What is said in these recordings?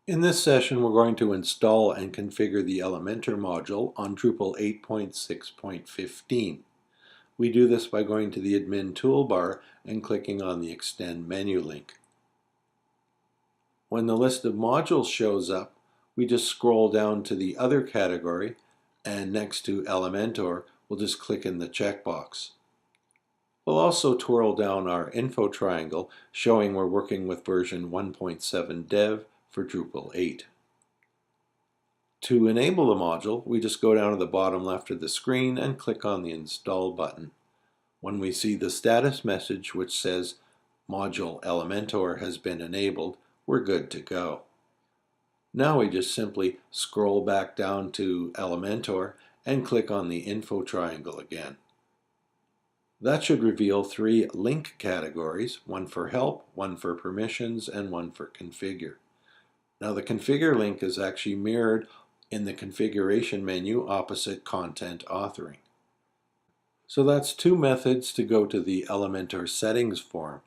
In this session, we're going to install and configure the Elementor module on Drupal 8.6.15. We do this by going to the admin toolbar and clicking on the Extend menu link. When the list of modules shows up, we just scroll down to the Other category, and next to Elementor, we'll just click in the checkbox. We'll also twirl down our info triangle showing we're working with version 1.7 dev for Drupal 8. To enable the module, we just go down to the bottom left of the screen and click on the Install button. When we see the status message which says Module Elementor has been enabled, we're good to go. Now we just simply scroll back down to Elementor and click on the info triangle again. That should reveal 3 link categories, one for help, one for permissions, and one for configure. Now the configure link is actually mirrored in the configuration menu opposite content authoring. So that's 2 methods to go to the Elementor settings form.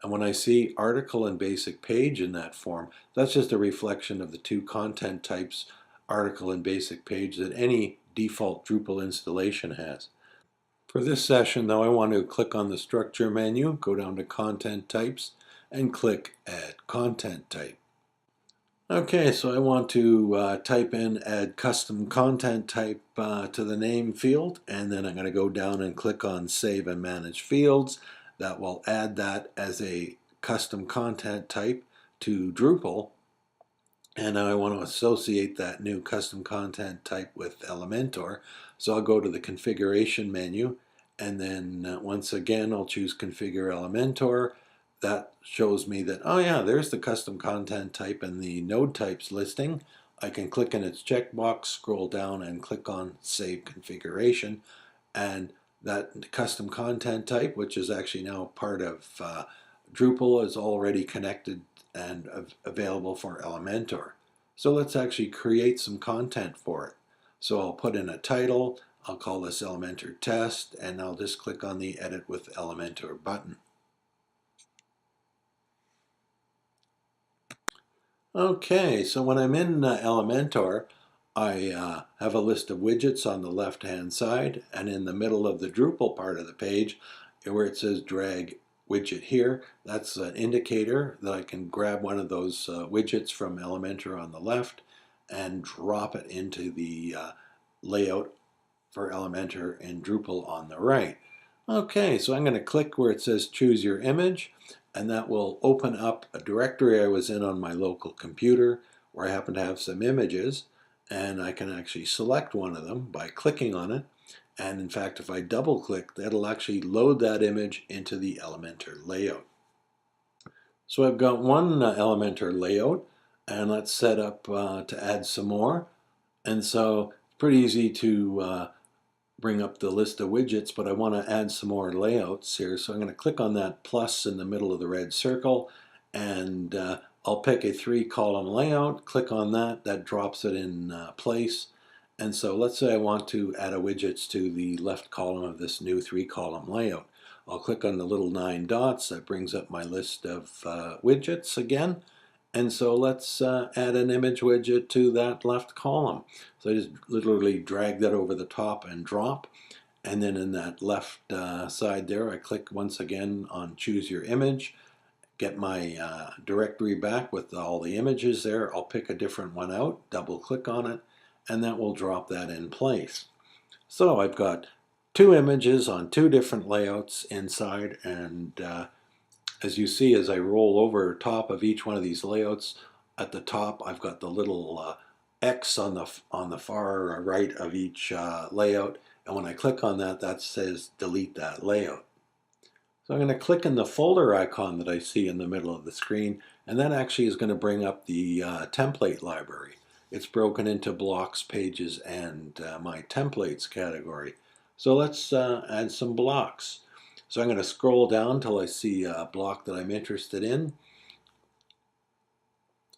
And when I see article and basic page in that form, that's just a reflection of the 2 content types, article and basic page, that any default Drupal installation has. For this session, though, I want to click on the structure menu, go down to content types, and click Add Content Type. Okay, so I want to type in add custom content type to the name field, and then I'm going to go down and click on Save and Manage Fields. That will add that as a custom content type to Drupal. And now I want to associate that new custom content type with Elementor. So I'll go to the configuration menu, and then once again I'll choose Configure Elementor. That shows me that, oh yeah, there's the custom content type and the node types listing. I can click in its checkbox, scroll down, and click on Save Configuration, and that custom content type, which is actually now part of Drupal, is already connected and available for Elementor. So let's actually create some content for it. So I'll put in a title, I'll call this Elementor Test, and I'll just click on the Edit with Elementor button. Okay, so when I'm in Elementor, I have a list of widgets on the left-hand side, and in the middle of the Drupal part of the page, where it says drag widget here, that's an indicator that I can grab one of those widgets from Elementor on the left and drop it into the layout for Elementor in Drupal on the right. Okay, so I'm going to click where it says choose your image, and that will open up a directory I was in on my local computer where I happen to have some images, and I can actually select one of them by clicking on it. And in fact, if I double click, that'll actually load that image into the Elementor layout. So I've got one Elementor layout, and let's set up to add some more. And so it's pretty easy to bring up the list of widgets, but I want to add some more layouts here. So I'm going to click on that plus in the middle of the red circle, and I'll pick a 3-column layout, click on that, that drops it in place. And so let's say I want to add a widgets to the left column of this new 3-column layout. I'll click on the little 9 dots, that brings up my list of widgets again. And so let's add an image widget to that left column. So I just literally drag that over the top and drop. And then in that left side there, I click once again on choose your image, get my directory back with all the images there. I'll pick a different one out, double click on it, and that will drop that in place. So I've got 2 images on 2 different layouts inside, and as you see, as I roll over top of each one of these layouts, at the top I've got the little X on the far right of each layout, and when I click on that, that says delete that layout. So I'm going to click in the folder icon that I see in the middle of the screen, and that actually is going to bring up the template library. It's broken into blocks, pages, and my templates category. So let's add some blocks. So I'm going to scroll down till I see a block that I'm interested in.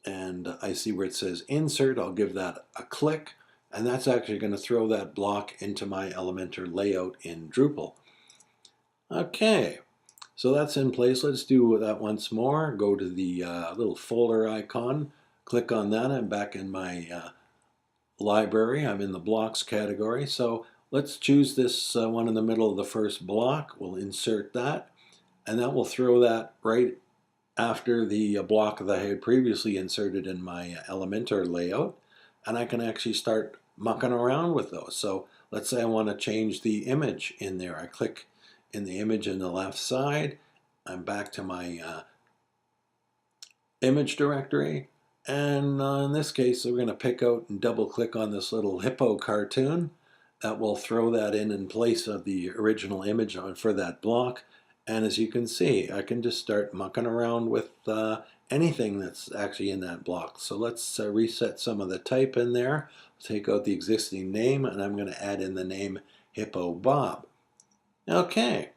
And I see where it says Insert. I'll give that a click. And that's actually going to throw that block into my Elementor layout in Drupal. Okay, so that's in place. Let's do that once more. Go to the little folder icon. Click on that. I'm back in my library. I'm in the blocks category. So let's choose this one in the middle of the first block. We'll insert that, and that will throw that right after the block that I had previously inserted in my Elementor layout. And I can actually start mucking around with those. So let's say I want to change the image in there. I click in the image in the left side. I'm back to my image directory. And in this case, we're going to pick out and double click on this little hippo cartoon. That will throw that in place of the original image for that block. And as you can see, I can just start mucking around with anything that's actually in that block. So let's reset some of the type in there. Take out the existing name, and I'm going to add in the name Hippo Bob. Okay,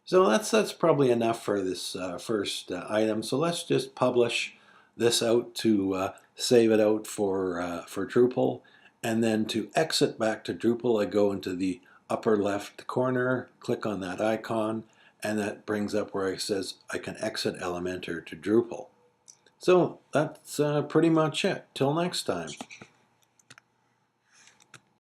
so that's probably enough for this first item. So let's just publish this out to save it out for Drupal. And then to exit back to Drupal, I go into the upper left corner, click on that icon, and that brings up where it says I can exit Elementor to Drupal. So that's pretty much it. Till next time.